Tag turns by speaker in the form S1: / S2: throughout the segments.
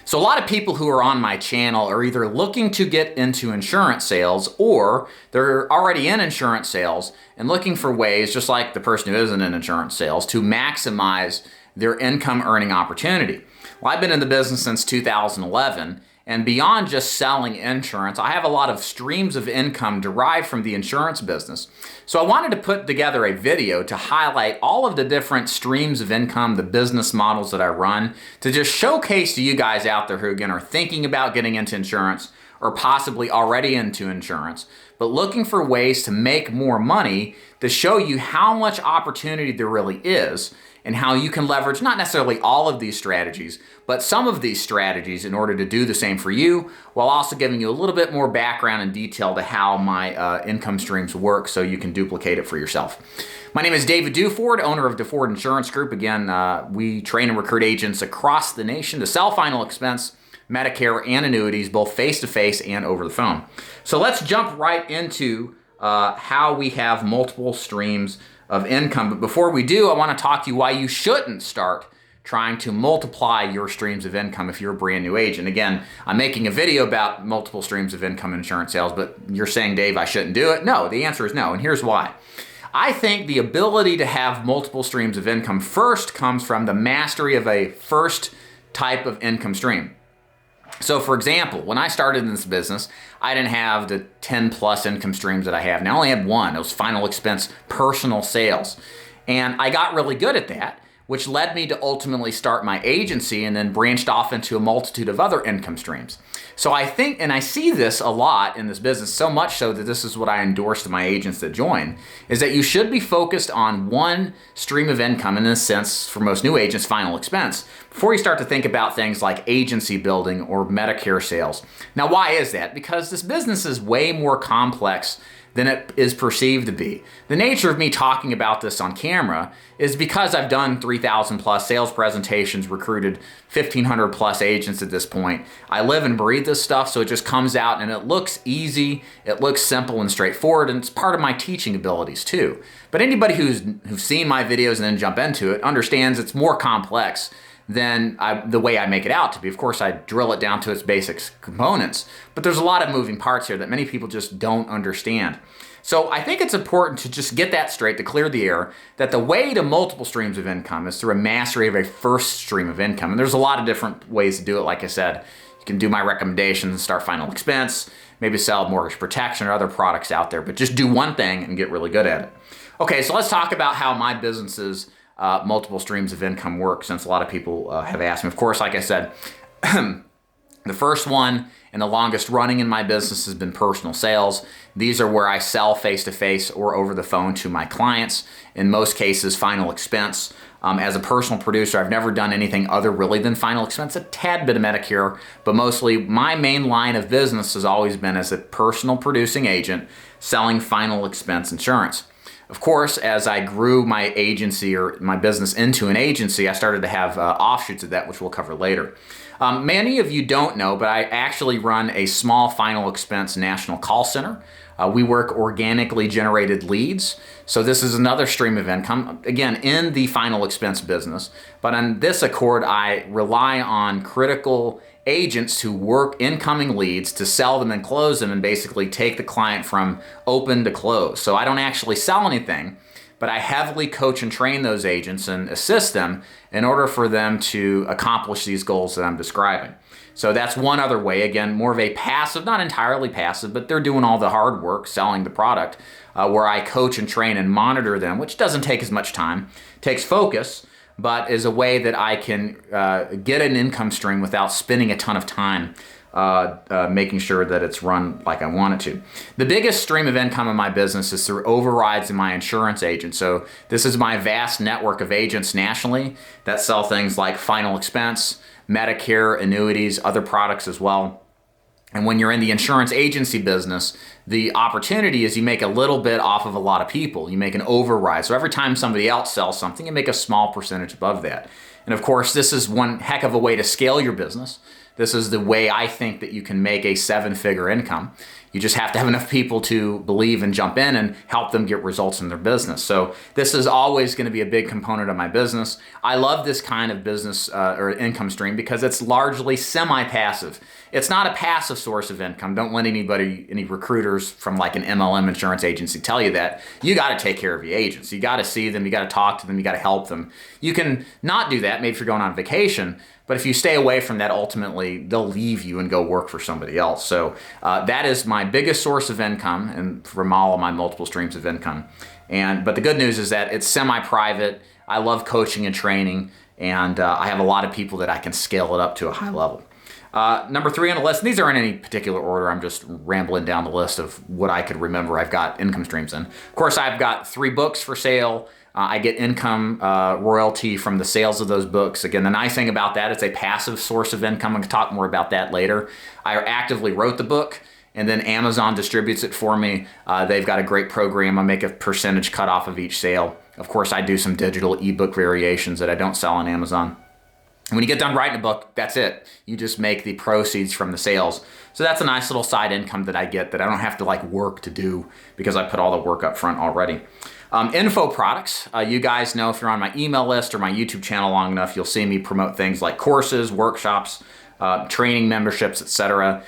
S1: So a lot of people who are on my channel are either looking to get into insurance sales or they're already in insurance sales and looking for ways, just like the person who isn't in insurance sales, to maximize their income earning opportunity. Well, I've been in the business since 2011, and beyond just selling insurance, I have a lot of streams of income derived from the insurance business. So I wanted to put together a video to highlight all of the different streams of income, the business models that I run, to just showcase to you guys out there who, again, are thinking about getting into insurance or possibly already into insurance, but looking for ways to make more money, to show you how much opportunity there really is and how you can leverage not necessarily all of these strategies, but some of these strategies in order to do the same for you, while also giving you a little bit more background and detail to how my income streams work so you can duplicate it for yourself. My name is David Duford, owner of Duford Insurance Group. Again, we train and recruit agents across the nation to sell final expense, Medicare, and annuities, both face-to-face and over the phone. So let's jump right into how we have multiple streams of income. But before we do, I want to talk to you why you shouldn't start trying to multiply your streams of income if you're a brand new agent. Again, I'm making a video about multiple streams of income in insurance sales, but you're saying, Dave, I shouldn't do it? No, the answer is no, and here's why. I think the ability to have multiple streams of income first comes from the mastery of a first type of income stream. So for example, when I started in this business, I didn't have the 10 plus income streams that I have now. I only had one. It was final expense personal sales. And I got really good at that, which led me to ultimately start my agency and then branched off into a multitude of other income streams. So I think, and I see this a lot in this business, so much so that this is what I endorse to my agents that join, is that you should be focused on one stream of income, in a sense, for most new agents, final expense, before you start to think about things like agency building or Medicare sales. Now, why is that? Because this business is way more complex than it is perceived to be. The nature of me talking about this on camera is because I've done 3,000 plus sales presentations, recruited 1,500 plus agents at this point. I live and breathe this stuff, so it just comes out and it looks easy, it looks simple and straightforward, and it's part of my teaching abilities too. But anybody who's seen my videos and then jump into it understands it's more complex than the way I make it out to be. Of course, I drill it down to its basic components, but there's a lot of moving parts here that many people just don't understand. So I think it's important to just get that straight, to clear the air, that the way to multiple streams of income is through a mastery of a first stream of income. And there's a lot of different ways to do it. Like I said, you can do my recommendations and start final expense, maybe sell mortgage protection or other products out there, but just do one thing and get really good at it. Okay, so let's talk about how my business's multiple streams of income work, since a lot of people have asked me. Of course, like I said, the first one and the longest running in my business has been personal sales. These are where I sell face-to-face or over the phone to my clients. In most cases, final expense. As a personal producer, I've never done anything other really than final expense, a tad bit of Medicare, but mostly my main line of business has always been as a personal producing agent selling final expense insurance. Of course, as I grew my agency or my business into an agency, I started to have offshoots of that, which we'll cover later. Many of you don't know, but I actually run a small final expense national call center. We work organically generated leads. So this is another stream of income, again, in the final expense business. But on this accord, I rely on critical agents who work incoming leads to sell them and close them and basically take the client from open to close. So I don't actually sell anything, but I heavily coach and train those agents and assist them in order for them to accomplish these goals that I'm describing. So that's one other way, again, more of a passive, not entirely passive, but they're doing all the hard work selling the product, where I coach and train and monitor them, which doesn't take as much time, takes focus, but is a way that I can get an income stream without spending a ton of time making sure that it's run like I want it to. The biggest stream of income in my business is through overrides in my insurance agent. So this is my vast network of agents nationally that sell things like final expense, Medicare, annuities, other products as well. And when you're in the insurance agency business, the opportunity is you make a little bit off of a lot of people. You make an override. So every time somebody else sells something, you make a small percentage above that. And of course, this is one heck of a way to scale your business. This is the way I think that you can make a 7-figure income. You just have to have enough people to believe and jump in and help them get results in their business. So this is always going to be a big component of my business. I love this kind of business or income stream because it's largely semi-passive. It's not a passive source of income. Don't let any recruiters from like an MLM insurance agency tell you that. You got to take care of your agents. You got to see them. You got to talk to them. You got to help them. You can not do that maybe if you're going on vacation, but if you stay away from that, ultimately they'll leave you and go work for somebody else. So that is my biggest source of income, and from all of my multiple streams of income. But the good news is that it's semi-private. I love coaching and training, and I have a lot of people that I can scale it up to a high level. Number 3 on the list, these aren't in any particular order, I'm just rambling down the list of what I could remember I've got income streams in. Of course, I've got 3 books for sale. I get income royalty from the sales of those books. Again, the nice thing about that, it's a passive source of income. I'm going to talk more about that later. I actively wrote the book, and then Amazon distributes it for me. They've got a great program. I make a percentage cut off of each sale. Of course, I do some digital ebook variations that I don't sell on Amazon. And when you get done writing a book, that's it. You just make the proceeds from the sales. So that's a nice little side income that I get that I don't have to like work to do because I put all the work up front already. Info products. You guys know if you're on my email list or my YouTube channel long enough, you'll see me promote things like courses, workshops, training memberships, etc.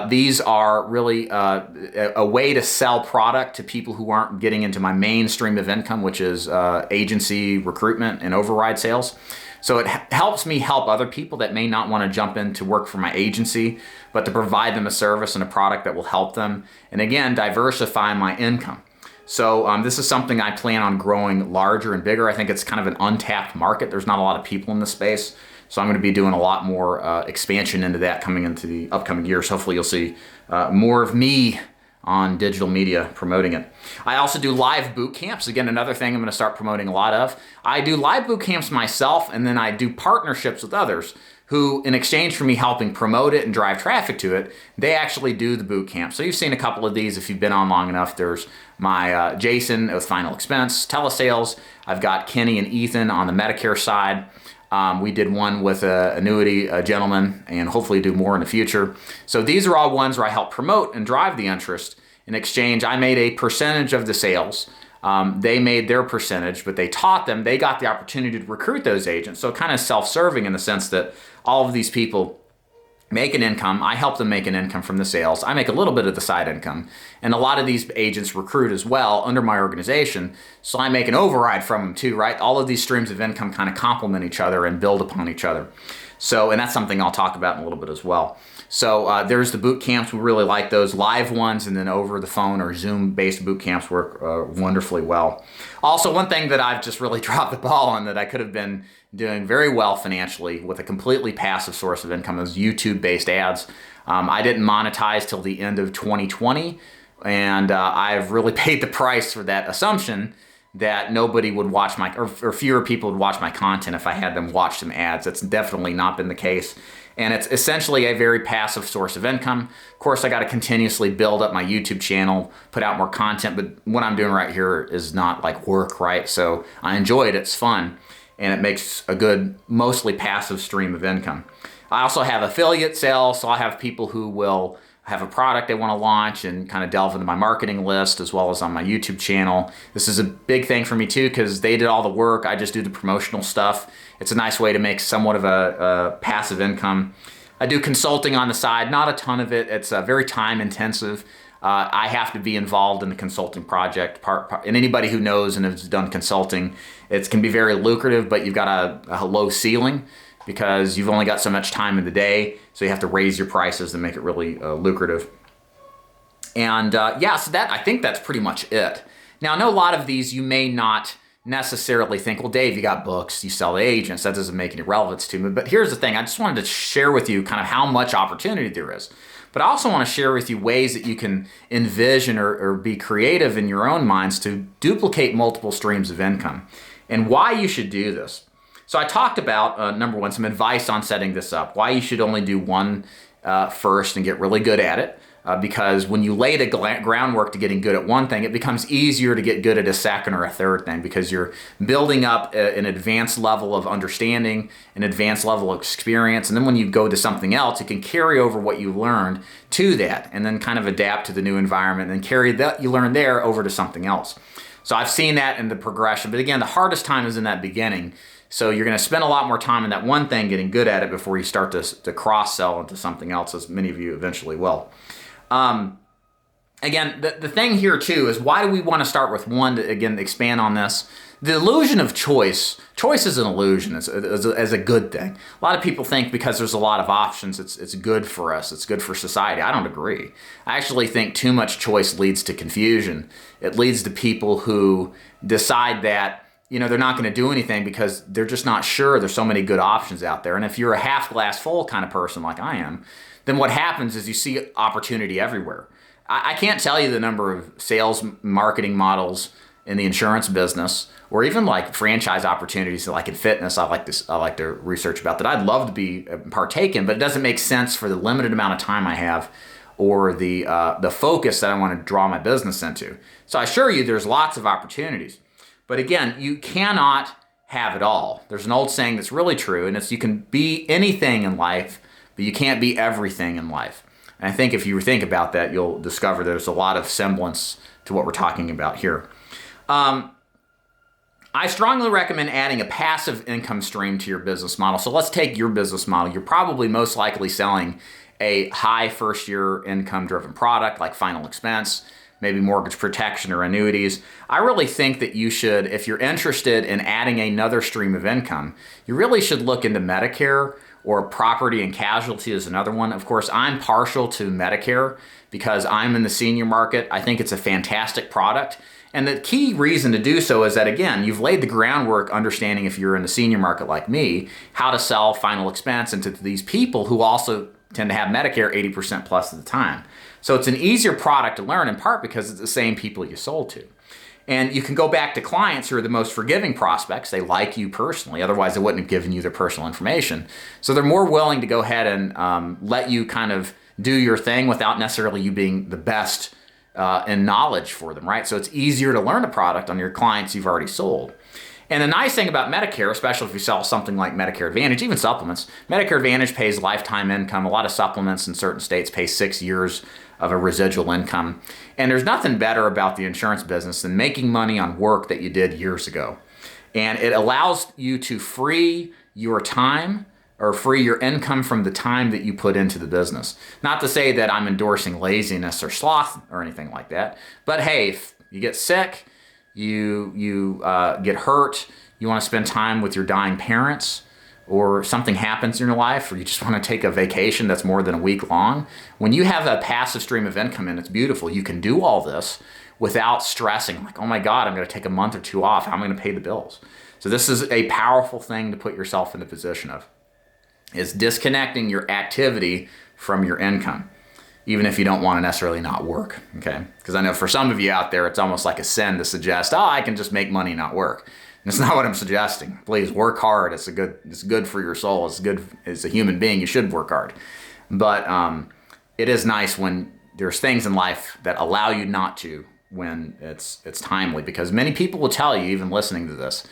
S1: These are really a way to sell product to people who aren't getting into my main stream of income, which is agency recruitment and override sales. So it helps me help other people that may not want to jump in to work for my agency, but to provide them a service and a product that will help them. And again, diversify my income. So this is something I plan on growing larger and bigger. I think it's kind of an untapped market. There's not a lot of people in this space. So I'm going to be doing a lot more expansion into that coming into the upcoming years. Hopefully you'll see more of me on digital media promoting it. I also do live boot camps. Again, another thing I'm going to start promoting a lot of. I do live boot camps myself, and then I do partnerships with others who, in exchange for me helping promote it and drive traffic to it, they actually do the boot camp. So you've seen a couple of these if you've been on long enough. There's my Jason with Final Expense, telesales. I've got Kenny and Ethan on the Medicare side. We did one with an annuity gentleman, and hopefully do more in the future. So these are all ones where I help promote and drive the interest. In exchange, I made a percentage of the sales. They made their percentage, but they taught them. They got the opportunity to recruit those agents. So kind of self-serving in the sense that all of these people make an income. I help them make an income from the sales. I make a little bit of the side income. And a lot of these agents recruit as well under my organization. So I make an override from them too, right? All of these streams of income kind of complement each other and build upon each other. So, and that's something I'll talk about in a little bit as well. So there's the boot camps. We really like those live ones, and then over the phone or Zoom-based boot camps work wonderfully well. Also, one thing that I've just really dropped the ball on that I could have been doing very well financially with a completely passive source of income is YouTube-based ads. I didn't monetize till the end of 2020, and I've really paid the price for that assumption that nobody would watch my, or fewer people would watch my content if I had them watch some ads. That's definitely not been the case. And it's essentially a very passive source of income. Of course, I got to continuously build up my YouTube channel, put out more content, but what I'm doing right here is not like work, right? So I enjoy it, it's fun, and it makes a good, mostly passive stream of income. I also have affiliate sales, so I have people who will have a product they want to launch and kind of delve into my marketing list as well as on my YouTube channel. This is a big thing for me too because they did all the work. I just do the promotional stuff. It's a nice way to make somewhat of a passive income. I do consulting on the side, not a ton of it. It's very time intensive. I have to be involved in the consulting project. And anybody who knows and has done consulting, it can be very lucrative, but you've got a low ceiling because you've only got so much time in the day, so you have to raise your prices to make it really lucrative. And yeah, so I think that's pretty much it. Now, I know a lot of these you may not necessarily think, well, Dave, you got books, you sell to agents, that doesn't make any relevance to me. But here's the thing, I just wanted to share with you kind of how much opportunity there is. But I also want to share with you ways that you can envision or be creative in your own minds to duplicate multiple streams of income and why you should do this. So I talked about, number one, some advice on setting this up, why you should only do one first and get really good at it. Because when you lay the groundwork to getting good at one thing, it becomes easier to get good at a second or a third thing because you're building up an advanced level of understanding, an advanced level of experience, and then when you go to something else, you can carry over what you learned to that and then kind of adapt to the new environment and carry that you learned there over to something else. So I've seen that in the progression, but again, the hardest time is in that beginning. So you're going to spend a lot more time in that one thing getting good at it before you start to cross-sell into something else, as many of you eventually will. Again, the thing here too is why do we want to start with one to, again, expand on this? The illusion of choice is an illusion as a good thing. A lot of people think because there's a lot of options, it's good for us, it's good for society. I don't agree. I actually think too much choice leads to confusion. It leads to people who decide that, you know, they're not going to do anything because they're just not sure there's so many good options out there. And if you're a half glass full kind of person like I am, then what happens is you see opportunity everywhere. I can't tell you the number of sales marketing models in the insurance business, or even like franchise opportunities like in fitness. I like to research about that. I'd love to be partake in, but it doesn't make sense for the limited amount of time I have, or the focus that I want to draw my business into. So I assure you, there's lots of opportunities, but again, you cannot have it all. There's an old saying that's really true, and it's you can be anything in life, but you can't be everything in life. And I think if you think about that, you'll discover there's a lot of semblance to what we're talking about here. I strongly recommend adding a passive income stream to your business model. So let's take your business model. You're probably most likely selling a high first-year income-driven product like final expense, maybe mortgage protection or annuities. I really think that you should, if you're interested in adding another stream of income, you really should look into Medicare, or property and casualty is another one. Of course, I'm partial to Medicare because I'm in the senior market. I think it's a fantastic product. And the key reason to do so is that, again, you've laid the groundwork understanding, if you're in the senior market like me, how to sell final expense into these people who also tend to have Medicare 80% plus of the time. So it's an easier product to learn, in part because it's the same people you sold to. And you can go back to clients who are the most forgiving prospects. They like you personally. Otherwise, they wouldn't have given you their personal information. So they're more willing to go ahead and let you kind of do your thing without necessarily you being the best in knowledge for them, right? So it's easier to learn a product on your clients you've already sold. And the nice thing about Medicare, especially if you sell something like Medicare Advantage, even supplements, Medicare Advantage pays lifetime income. A lot of supplements in certain states pay 6 years of a residual income. And there's nothing better about the insurance business than making money on work that you did years ago. And it allows you to free your time or free your income from the time that you put into the business. Not to say that I'm endorsing laziness or sloth or anything like that, but hey, if you get sick, you get hurt, you want to spend time with your dying parents, or something happens in your life, or you just want to take a vacation that's more than a week long, when you have a passive stream of income and it's beautiful, you can do all this without stressing, like, oh my God, I'm going to take a month or two off. How am I going to pay the bills? So this is a powerful thing to put yourself in the position of, is disconnecting your activity from your income, even if you don't want to necessarily not work, okay? Because I know for some of you out there, it's almost like a sin to suggest, oh, I can just make money, not work. That's not what I'm suggesting. Please work hard. It's good for your soul. It's good as a human being. You should work hard. But it is nice when there's things in life that allow you not to when it's timely. Because many people will tell you, even listening to this,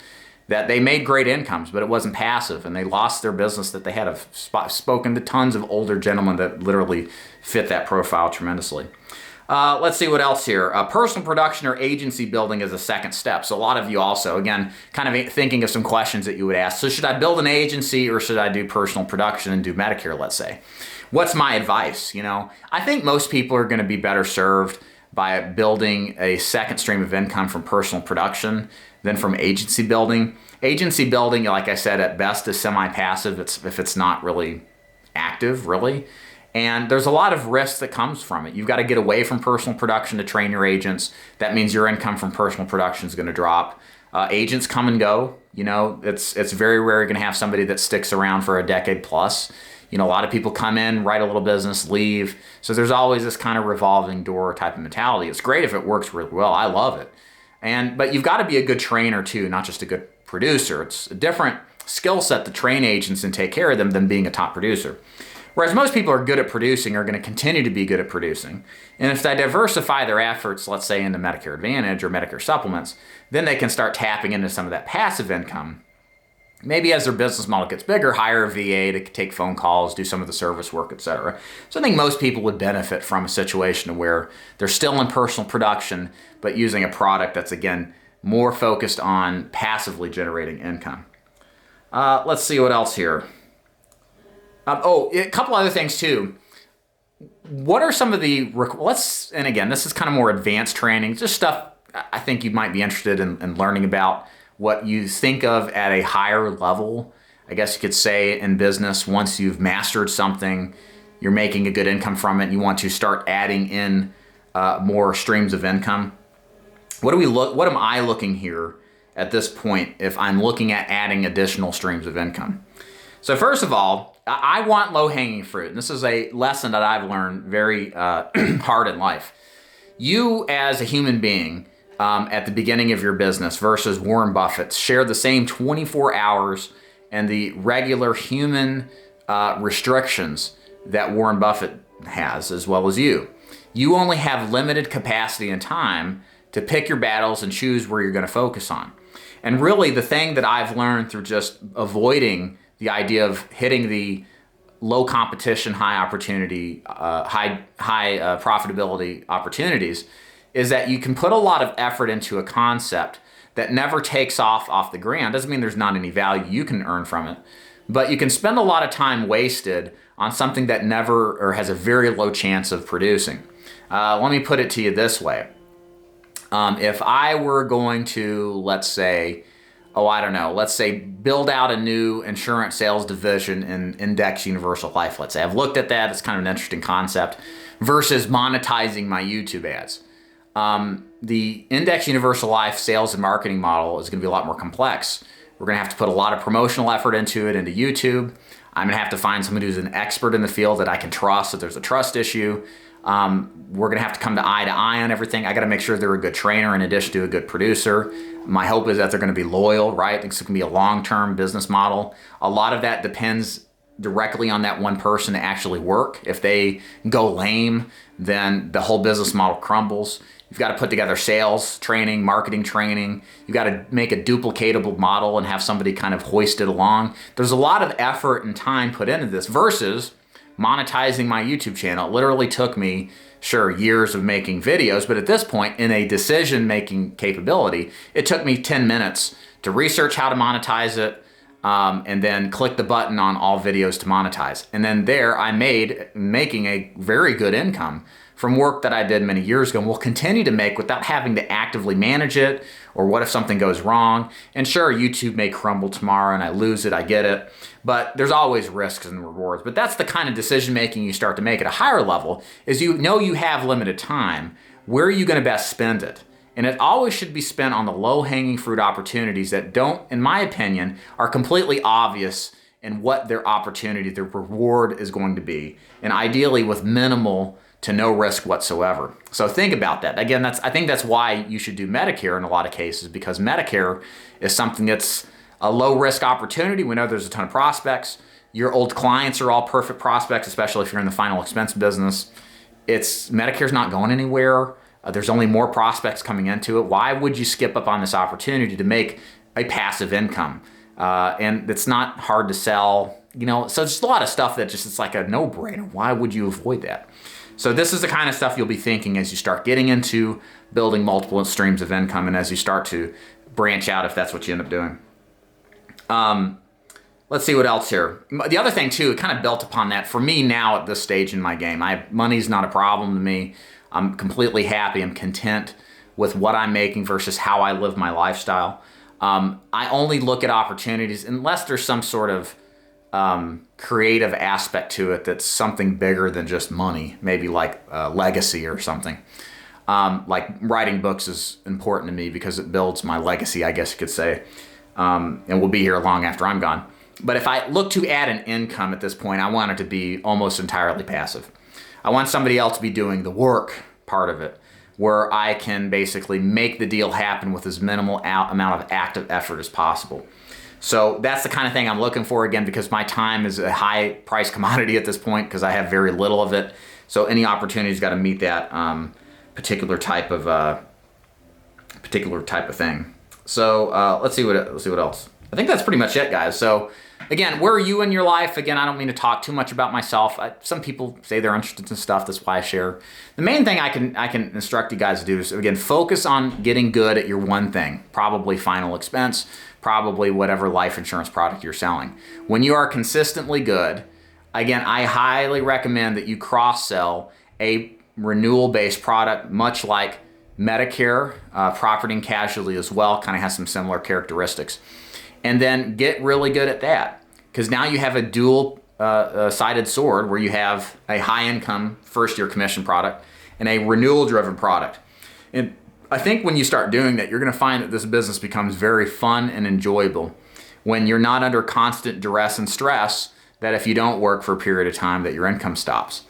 S1: that they made great incomes, but it wasn't passive, and they lost their business that they had. I've spoken to tons of older gentlemen that literally fit that profile tremendously. Let's see what else here. Personal production or agency building is a second step. So a lot of you also, again, kind of thinking of some questions that you would ask. So should I build an agency or should I do personal production and do Medicare, let's say? What's my advice? You know, I think most people are going to be better served by building a second stream of income from personal production than from agency building. Agency building, like I said, at best is semi-passive if it's not really active, really. And there's a lot of risk that comes from it. You've got to get away from personal production to train your agents. That means your income from personal production is going to drop. Agents come and go. You know, it's very rare you're going to have somebody that sticks around for a decade plus. You know, a lot of people come in, write a little business, leave. So there's always this kind of revolving door type of mentality. It's great if it works really well. I love it. But you've got to be a good trainer too, not just a good producer. It's different skill set to train agents and take care of them than being a top producer. Whereas most people are good at producing, are going to continue to be good at producing. And if they diversify their efforts, let's say into Medicare Advantage or Medicare supplements, then they can start tapping into some of that passive income. Maybe as their business model gets bigger, hire a VA to take phone calls, do some of the service work, etc. So I think most people would benefit from a situation where they're still in personal production, but using a product that's, again, more focused on passively generating income. Let's see what else here. A couple other things too. What are some of the, and again, this is kind of more advanced training, just stuff I think you might be interested in learning about, what you think of at a higher level, I guess you could say, in business. Once you've mastered something, you're making a good income from it, you want to start adding in more streams of income. What am I looking here at this point if I'm looking at adding additional streams of income? So first of all, I want low-hanging fruit. And this is a lesson that I've learned very hard in life. You as a human being at the beginning of your business versus Warren Buffett share the same 24 hours and the regular human restrictions that Warren Buffett has, as well as you. You only have limited capacity and time to pick your battles and choose where you're going to focus on. And really the thing that I've learned through just avoiding the idea of hitting the low competition, high opportunity, high profitability opportunities is that you can put a lot of effort into a concept that never takes off the ground. Doesn't mean there's not any value you can earn from it, but you can spend a lot of time wasted on something that never or has a very low chance of producing. Let me put it to you this way. If I were going to, let's say, build out a new insurance sales division in Index Universal Life, let's say. I've looked at that. It's kind of an interesting concept versus monetizing my YouTube ads. The Index Universal Life sales and marketing model is going to be a lot more complex. We're going to have to put a lot of promotional effort into YouTube. I'm going to have to find someone who's an expert in the field that I can trust if there's a trust issue. We're going to have to come to eye on everything. I got to make sure they're a good trainer in addition to a good producer. My hope is that they're going to be loyal, right? I think it's going to be a long-term business model. A lot of that depends directly on that one person to actually work. If they go lame, then the whole business model crumbles. You've got to put together sales training, marketing training. You've got to make a duplicatable model and have somebody kind of hoist it along. There's a lot of effort and time put into this versus monetizing my YouTube channel. It literally took me, years of making videos, but at this point, in a decision-making capability, it took me 10 minutes to research how to monetize it, and then click the button on all videos to monetize. And then there, I making a very good income from work that I did many years ago and will continue to make without having to actively manage it, or what if something goes wrong. And sure, YouTube may crumble tomorrow and I lose it, I get it, but there's always risks and rewards. But that's the kind of decision making you start to make at a higher level, is you know you have limited time. Where are you going to best spend it? And it always should be spent on the low-hanging fruit opportunities that don't, in my opinion, are completely obvious in what their opportunity, their reward is going to be, and ideally with minimal to no risk whatsoever. So think about that. Again, I think that's why you should do Medicare in a lot of cases, because Medicare is something that's a low-risk opportunity. We know there's a ton of prospects. Your old clients are all perfect prospects, especially if you're in the final expense business. Medicare's not going anywhere. There's only more prospects coming into it. Why would you skip up on this opportunity to make a passive income? And it's not hard to sell, so there's a lot of stuff that it's like a no-brainer. Why would you avoid that? So this is the kind of stuff you'll be thinking as you start getting into building multiple streams of income and as you start to branch out, if that's what you end up doing. Let's see what else here. The other thing too, it kind of built upon that. For me now at this stage in my game, money's not a problem to me. I'm completely happy. I'm content with what I'm making versus how I live my lifestyle. I only look at opportunities unless there's some sort of creative aspect to it that's something bigger than just money, maybe like legacy or something. Like writing books is important to me because it builds my legacy, I guess you could say, and will be here long after I'm gone. But if I look to add an income at this point, I want it to be almost entirely passive. I want somebody else to be doing the work part of it, where I can basically make the deal happen with as minimal amount of active effort as possible. So that's the kind of thing I'm looking for, again, because my time is a high price commodity at this point because I have very little of it. So any opportunity's got to meet that particular type of thing. So let's see what else. I think that's pretty much it, guys. So again, where are you in your life? Again, I don't mean to talk too much about myself. Some people say they're interested in stuff. That's why I share. The main thing I can instruct you guys to do is, again, focus on getting good at your one thing, probably final expense, probably whatever life insurance product you're selling. When you are consistently good, again, I highly recommend that you cross-sell a renewal-based product, much like Medicare, property and casualty as well, kind of has some similar characteristics. And then get really good at that, because now you have a dual-sided sword where you have a high-income first-year commission product and a renewal-driven product. And I think when you start doing that, you're going to find that this business becomes very fun and enjoyable when you're not under constant duress and stress that if you don't work for a period of time that your income stops.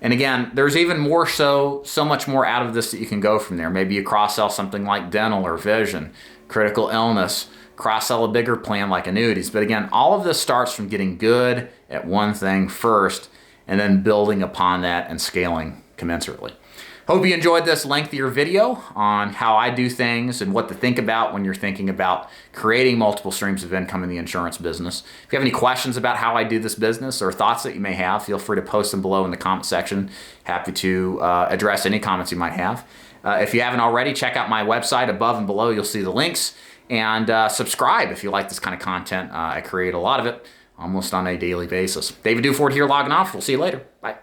S1: And again, there's even more so much more out of this that you can go from there. Maybe you cross-sell something like dental or vision, critical illness, cross-sell a bigger plan like annuities. But again, all of this starts from getting good at one thing first and then building upon that and scaling commensurately. Hope you enjoyed this lengthier video on how I do things and what to think about when you're thinking about creating multiple streams of income in the insurance business. If you have any questions about how I do this business or thoughts that you may have, feel free to post them below in the comment section. Happy to address any comments you might have. If you haven't already, check out my website. Above and below, you'll see the links. And subscribe if you like this kind of content. I create a lot of it almost on a daily basis. David Duford here, logging off. We'll see you later. Bye.